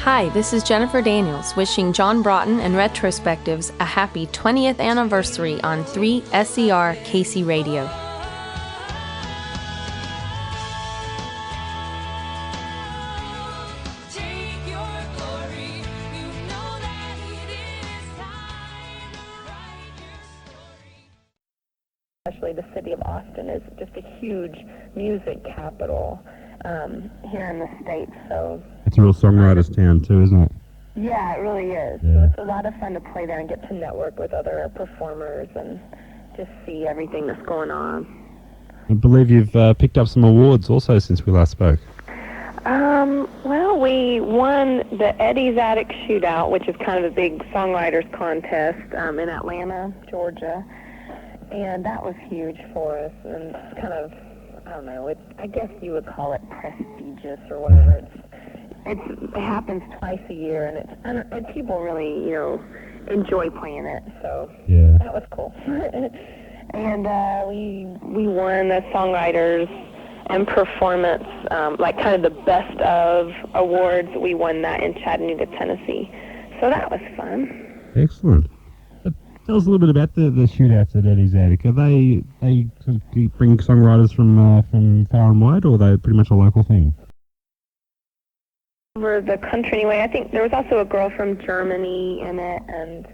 Hi, this is Jennifer Daniels wishing John Broughton and Retrospectives a happy 20th anniversary on 3SER KC Radio. Especially the city of Austin is just a huge music capital here in the States. So it's a real songwriter's town too, isn't it? Yeah, it really is. Yeah. So it's a lot of fun to play there and get to network with other performers and just see everything that's going on. I believe you've picked up some awards also since we last spoke. Well, we won the Eddie's Attic Shootout, which is kind of a big songwriters contest in Atlanta, Georgia. And that was huge for us, and it's kind of, I don't know, I guess you would call it prestigious or whatever. It happens twice a year, and people really, enjoy playing it, so yeah. That was cool. And we won the Songwriters and Performance, like kind of the Best of awards. We won that in Chattanooga, Tennessee, so that was fun. Excellent. Tell us a little bit about the shootouts at Eddie's Attic. Are they sort of bring songwriters from far and wide, or are they pretty much a local thing? Over the country anyway. I think there was also a girl from Germany in it, and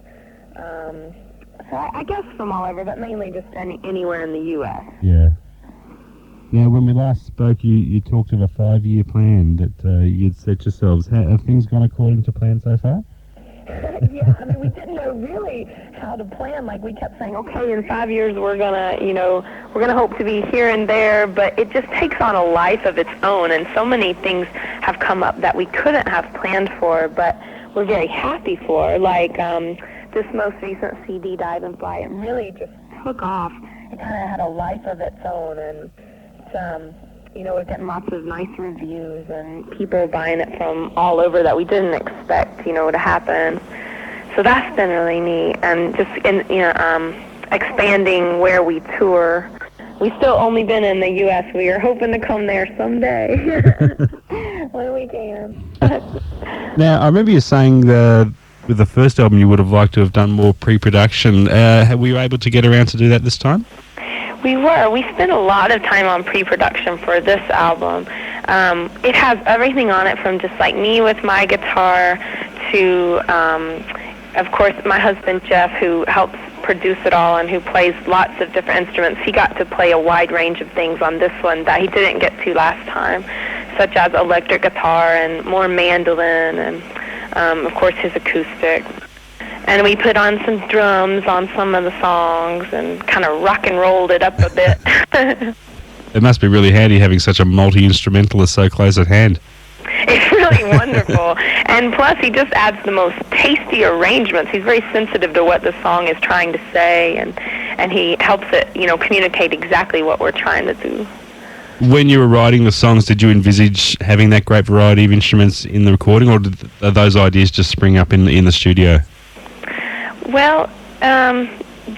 so I guess from all over, but mainly just anywhere in the U.S. Yeah. Now, when we last spoke, you talked of a 5-year plan that you'd set yourselves. Have things gone according to plan so far? Yeah, I mean, we didn't know really how to plan. Like, we kept saying, okay, in 5 years we're gonna hope to be here and there, but it just takes on a life of its own, and so many things have come up that we couldn't have planned for, but we're very happy for. Like, this most recent CD, Dive and Fly, it really just took off. It kind of had a life of its own, and it's, we're getting lots of nice reviews and people buying it from all over that we didn't expect, to happen. So that's been really neat. And just expanding where we tour. We've still only been in the U.S. We are hoping to come there someday when we can. Now, I remember you saying with the first album you would have liked to have done more pre-production. Were you able to get around to do that this time? We were. We spent a lot of time on pre-production for this album. It has everything on it from just like me with my guitar to, of course, my husband Jeff, who helps produce it all and who plays lots of different instruments. He got to play a wide range of things on this one that he didn't get to last time, such as electric guitar and more mandolin and, of course, his acoustic. And we put on some drums on some of the songs and kind of rock and rolled it up a bit. It must be really handy having such a multi-instrumentalist so close at hand. It's really wonderful. And plus, he just adds the most tasty arrangements. He's very sensitive to what the song is trying to say, and he helps it, communicate exactly what we're trying to do. When you were writing the songs, did you envisage having that great variety of instruments in the recording, or did those ideas just spring up in the studio? Well,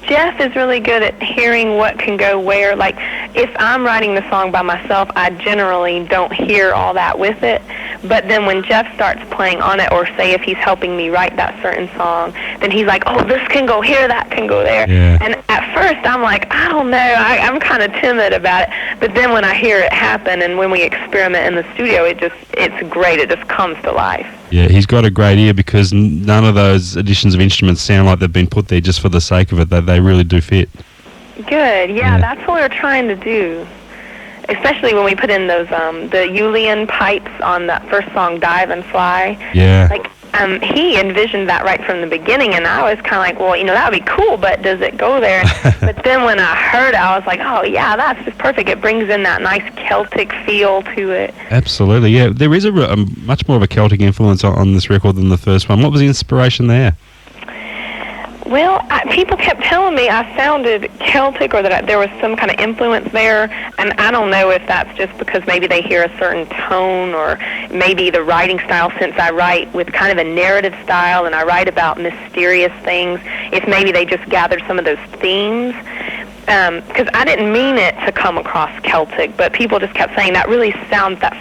Jeff is really good at hearing what can go where. Like, if I'm writing the song by myself, I generally don't hear all that with it. But then when Jeff starts playing on it, or say if he's helping me write that certain song, then he's like, oh, this can go here, that can go there. Yeah. And at first I'm like, I don't know, I'm kind of timid about it. But then when I hear it happen and when we experiment in the studio, it's great. It just comes to life. Yeah, he's got a great ear because none of those additions of instruments sound like they've been put there just for the sake of it. They really do fit. Good. Yeah, that's what we're trying to do. Especially when we put in those the Julian pipes on that first song, Dive and Fly. Yeah. Like, he envisioned that right from the beginning, and I was kind of like, well, that would be cool, but does it go there? But then when I heard it, I was like, oh, yeah, that's just perfect. It brings in that nice Celtic feel to it. Absolutely, yeah. There is a much more of a Celtic influence on this record than the first one. What was the inspiration there? Well, people kept telling me I sounded Celtic, or that there was some kind of influence there, and I don't know if that's just because maybe they hear a certain tone, or maybe the writing style, since I write with kind of a narrative style and I write about mysterious things, if maybe they just gathered some of those themes. because I didn't mean it to come across Celtic, but people just kept saying that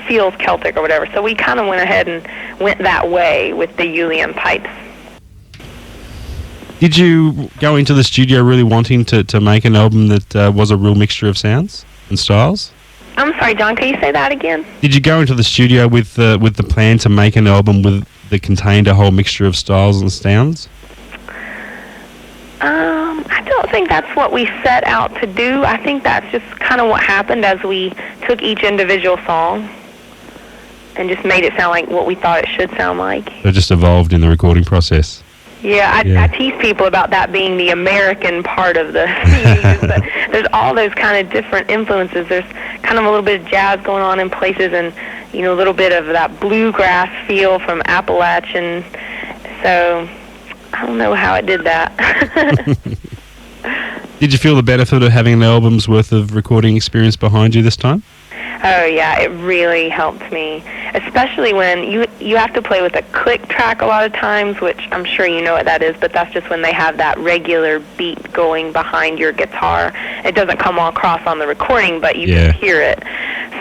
feels Celtic or whatever. So we kind of went ahead and went that way with the uilleann pipes. Did you go into the studio really wanting to make an album that was a real mixture of sounds and styles? I'm sorry, John, can you say that again? Did you go into the studio with the plan to make an album that contained a whole mixture of styles and sounds? I don't think that's what we set out to do. I think that's just kind of what happened as we took each individual song and just made it sound like what we thought it should sound like. So it just evolved in the recording process. Yeah, I tease people about that being the American part of the CDs, but there's all those kind of different influences. There's kind of a little bit of jazz going on in places and, you know, a little bit of that bluegrass feel from Appalachian. So I don't know how it did that. Did you feel the benefit of having an album's worth of recording experience behind you this time? Oh, yeah, it really helped me, especially when you have to play with a click track a lot of times, which I'm sure you know what that is, but that's just when they have that regular beat going behind your guitar. It doesn't come all across on the recording, but you can hear it.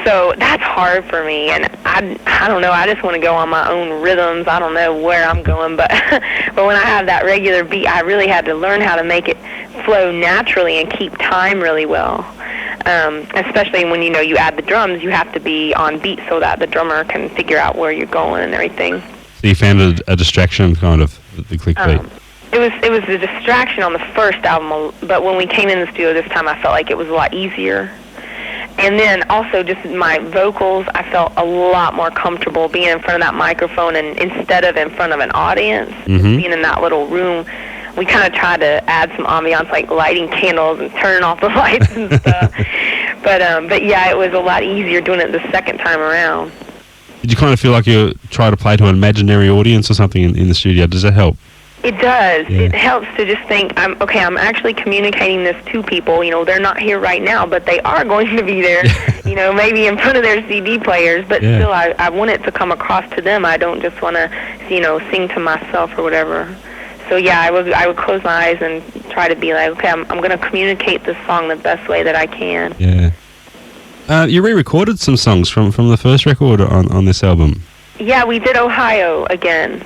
So that's hard for me, and I don't know, I just want to go on my own rhythms. I don't know where I'm going, but but when I have that regular beat, I really had to learn how to make it flow naturally and keep time really well. Especially when, you know, you add the drums, you have to be on beat so that the drummer can figure out where you're going and everything. So you found it a distraction, kind of, the click beat? It was a distraction on the first album, but when we came in the studio this time, I felt like it was a lot easier. And then also just my vocals, I felt a lot more comfortable being in front of that microphone and instead of in front of an audience, just being in that little room. We kind of tried to add some ambiance, like lighting candles and turning off the lights and stuff. But yeah, it was a lot easier doing it the second time around. Did you kind of feel like you try to play to an imaginary audience or something in the studio? Does that help? It does. Yeah. It helps to just think, I'm actually communicating this to people. You know, they're not here right now, but they are going to be there, you know, maybe in front of their CD players. But still, I want it to come across to them. I don't just want to, you know, sing to myself or whatever. So yeah, I would close my eyes and try to be like, okay, I'm going to communicate this song the best way that I can. Yeah. You re-recorded some songs from the first record on this album. Yeah, we did Ohio again.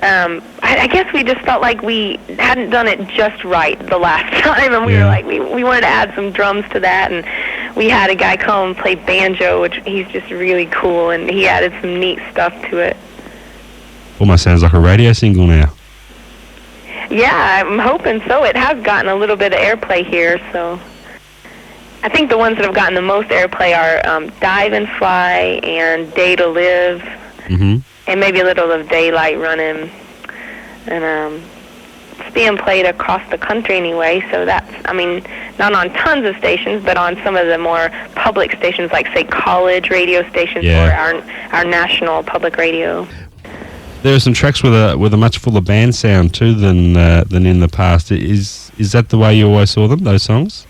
I guess we just felt like we hadn't done it just right the last time, and we were like, we wanted to add some drums to that, and we had a guy come and play banjo, which he's just really cool, and he added some neat stuff to it. Almost sounds like a radio single now. Yeah, I'm hoping so. It has gotten a little bit of airplay here, so I think the ones that have gotten the most airplay are Dive and Fly and Day to Live, and maybe a little of Daylight Running. And it's being played across the country anyway, so that's, I mean, not on tons of stations, but on some of the more public stations, like, say, college radio stations or our national public radio. There are some tracks with a much fuller band sound too than in the past. Is that the way you always saw them, those songs?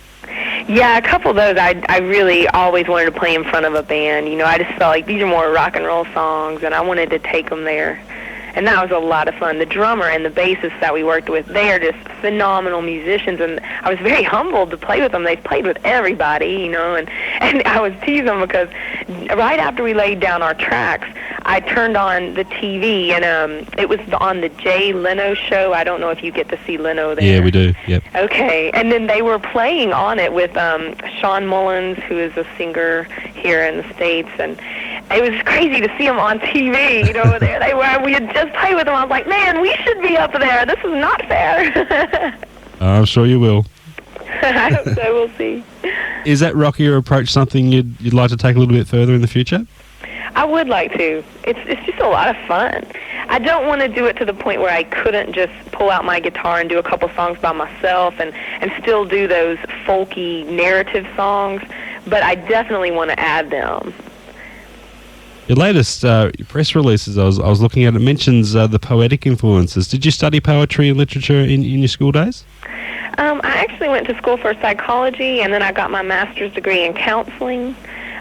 Yeah, a couple of those I really always wanted to play in front of a band. You know, I just felt like these are more rock and roll songs, and I wanted to take them there. And that was a lot of fun. The drummer and the bassist that we worked with, they are just phenomenal musicians, and I was very humbled to play with them. They've played with everybody, you know, and I was teasing them because right after we laid down our tracks, I turned on the TV, and it was on the Jay Leno show. I don't know if you get to see Leno there. Yeah, we do, yep. Okay, and then they were playing on it with Sean Mullins, who is a singer here in the States, and it was crazy to see them on TV, you know, there they were. We had just played with them. I was like, man, we should be up there. This is not fair. I'm sure you will. I hope so. We'll see. Is that rockier approach something you'd like to take a little bit further in the future? I would like to. It's just a lot of fun. I don't want to do it to the point where I couldn't just pull out my guitar and do a couple songs by myself and still do those folky narrative songs, but I definitely want to add them. Your latest press releases, I was looking at, it mentions the poetic influences. Did you study poetry and literature in your school days? I actually went to school for psychology, and then I got my master's degree in counseling.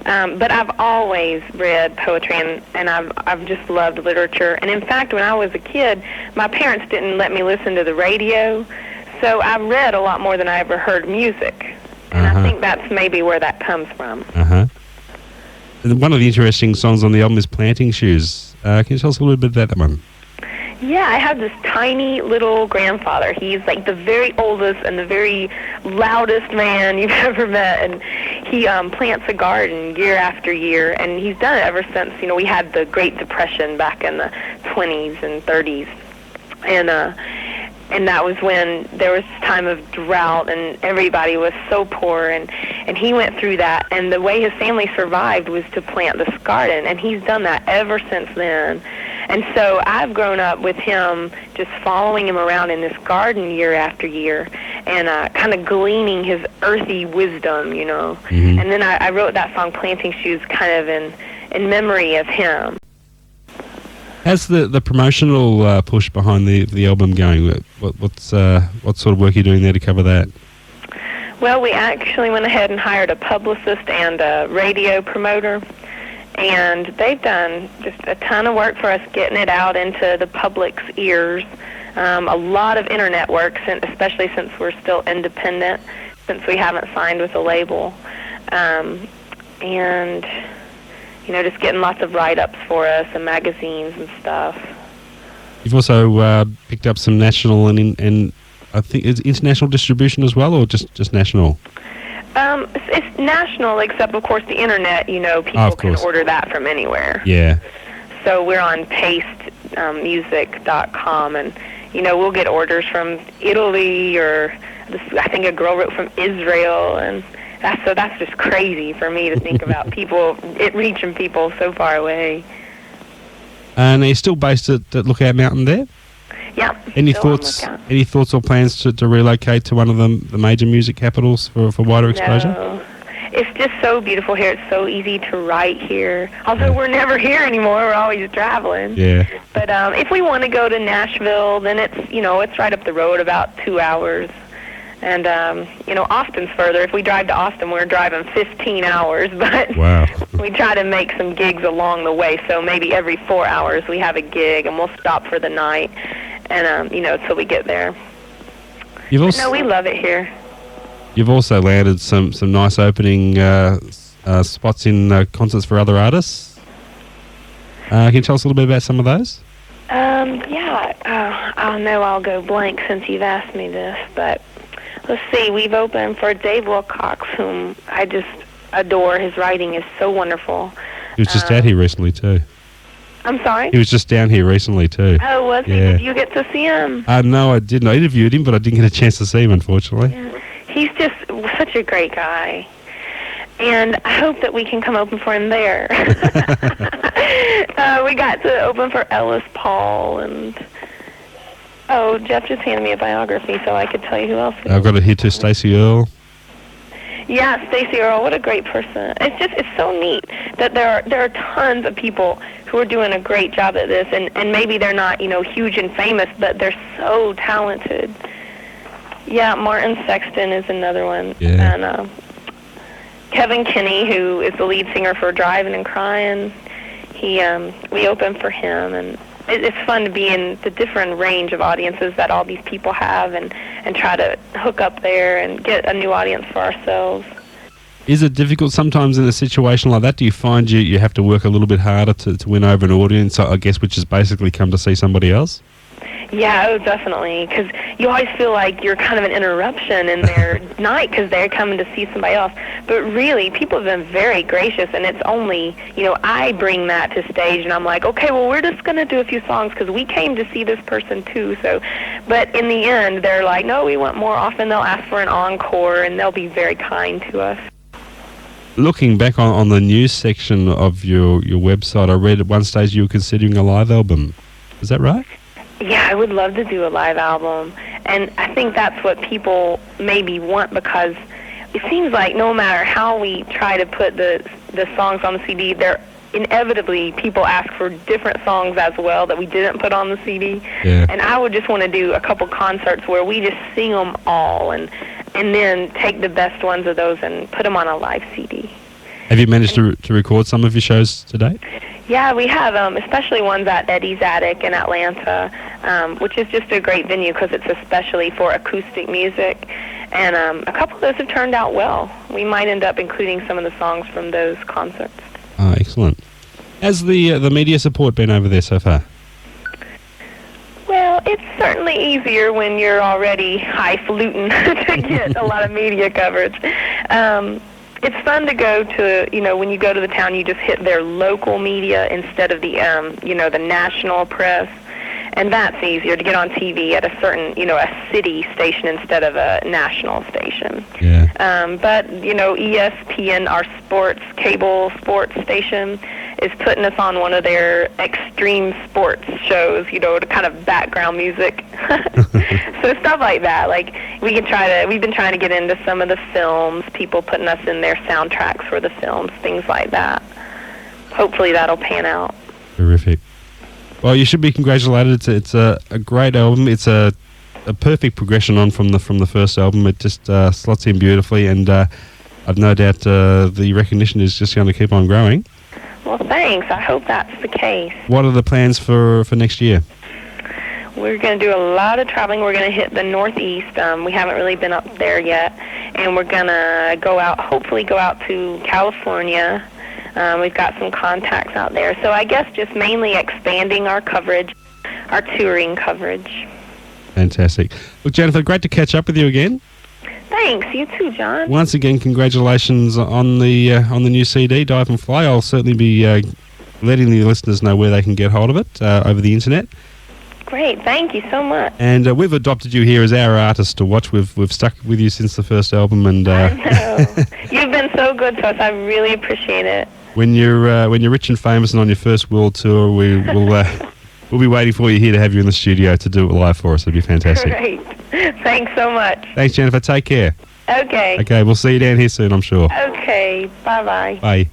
But I've always read poetry, and I've just loved literature. And in fact, when I was a kid, my parents didn't let me listen to the radio, So I read a lot more than I ever heard music. And I think that's maybe where that comes from. And one of the interesting songs on the album is Planting Shoes. Can you tell us a little bit about that one? Yeah, I have this tiny little grandfather. He's like the very oldest and the very loudest man you've ever met, and he plants a garden year after year, and he's done it ever since, we had the Great Depression back in the 20s and 30s, and that was when there was this time of drought and everybody was so poor, and he went through that, and the way his family survived was to plant this garden, and he's done that ever since then. And so I've grown up with him, just following him around in this garden year after year, and kind of gleaning his earthy wisdom, And then I wrote that song Planting Shoes kind of in memory of him. How's the promotional push behind the album going? What sort of work are you doing there to cover that? Well, we actually went ahead and hired a publicist and a radio promoter, and they've done just a ton of work for us getting it out into the public's ears. A lot of internet work, especially since we're still independent, since we haven't signed with a label. And, just getting lots of write-ups for us and magazines and stuff. You've also picked up some national and I think it's international distribution as well, or just national? It's national, except, of course, the internet, people can order that from anywhere. Yeah. So we're on pastemusic.com, and, we'll get orders from Italy, or I think a girl wrote from Israel, and that's just crazy for me to think about reaching people so far away. And are you still based at Lookout Mountain there? Yeah. Any thoughts or plans to relocate to one of the major music capitals for wider exposure? No. It's just so beautiful here. It's so easy to write here. Although we're never here anymore. We're always traveling. Yeah. But if we want to go to Nashville, then it's right up the road, about 2 hours. And, Austin's further. If we drive to Austin, we're driving 15 hours. But wow. We try to make some gigs along the way. So maybe every 4 hours we have a gig, and we'll stop for the night. And, till we get there. We love it here. You've also landed some nice opening spots in concerts for other artists. Can you tell us a little bit about some of those? I know I'll go blank since you've asked me this, but let's see. We've opened for Dave Wilcox, whom I just adore. His writing is so wonderful. He was just out here recently, too. I'm sorry? He was just down here recently, too. Oh, was he? Yeah. Did you get to see him? No, I didn't. I interviewed him, but I didn't get a chance to see him, unfortunately. Yeah. He's just such a great guy. And I hope that we can come open for him there. We got to open for Ellis Paul, and Jeff just handed me a biography so I could tell you who else. I've got it here too, Stacey Earle. Yeah, Stacey Earle, what a great person. It's so neat that there are tons of people who are doing a great job at this, and maybe they're not, huge and famous, but they're so talented. Yeah, Martin Sexton is another one. Yeah. And Kevin Kinney, who is the lead singer for Driving and Crying, we opened for him, and it's fun to be in the different range of audiences that all these people have, and try to hook up there and get a new audience for ourselves. Is it difficult sometimes in a situation like that? Do you find you have to work a little bit harder to win over an audience, I guess, which is basically come to see somebody else? Yeah, definitely, because you always feel like you're kind of an interruption in their night because they're coming to see somebody else. But really, people have been very gracious, and it's only, I bring that to stage, and I'm like, okay, well, we're just going to do a few songs because we came to see this person too. But in the end, they're like, no, we want more. Often they'll ask for an encore, and they'll be very kind to us. Looking back on the news section of your website, I read at one stage you were considering a live album. Is that right? Yeah, I would love to do a live album, and I think that's what people maybe want, because it seems like no matter how we try to put the songs on the CD, there inevitably people ask for different songs as well that we didn't put on the CD. Yeah. And I would just want to do a couple concerts where we just sing them all, and then take the best ones of those and put them on a live CD. Have you managed to record some of your shows to date? Yeah, we have, especially ones at Eddie's Attic in Atlanta. which is just a great venue because it's especially for acoustic music. And a couple of those have turned out well. We might end up including some of the songs from those concerts. Oh, excellent. How's the media support been over there so far? Well, it's certainly easier when you're already highfalutin to get a lot of media coverage. It's fun to go to, when you go to the town, you just hit their local media instead of the, the national press. And that's easier to get on TV at a certain, a city station instead of a national station. Yeah. But, ESPN, our cable sports station, is putting us on one of their extreme sports shows, to kind of background music. So stuff like that. Like, we've been trying to get into some of the films, people putting us in their soundtracks for the films, things like that. Hopefully that'll pan out. Terrific. Well, you should be congratulated. It's a great album. It's a perfect progression on from the first album. It just slots in beautifully, and I've no doubt the recognition is just going to keep on growing. Well, thanks. I hope that's the case. What are the plans for next year? We're going to do a lot of traveling. We're going to hit the Northeast. We haven't really been up there yet, and we're going to hopefully go out to California. We've got some contacts out there. So I guess just mainly expanding our coverage, our touring coverage. Fantastic. Look, Jennifer, great to catch up with you again. Thanks. You too, John. Once again, congratulations on the new CD, Dive and Fly. I'll certainly be letting the listeners know where they can get hold of it over the internet. Great. Thank you so much. And we've adopted you here as our artist to watch. We've stuck with you since the first album, and I know. You've been so good to us. I really appreciate it. When you're rich and famous and on your first world tour, we'll be waiting for you here to have you in the studio to do it live for us. It'd be fantastic. Great. Thanks so much. Thanks, Jennifer. Take care. Okay. Okay, we'll see you down here soon, I'm sure. Okay. Bye-bye. Bye.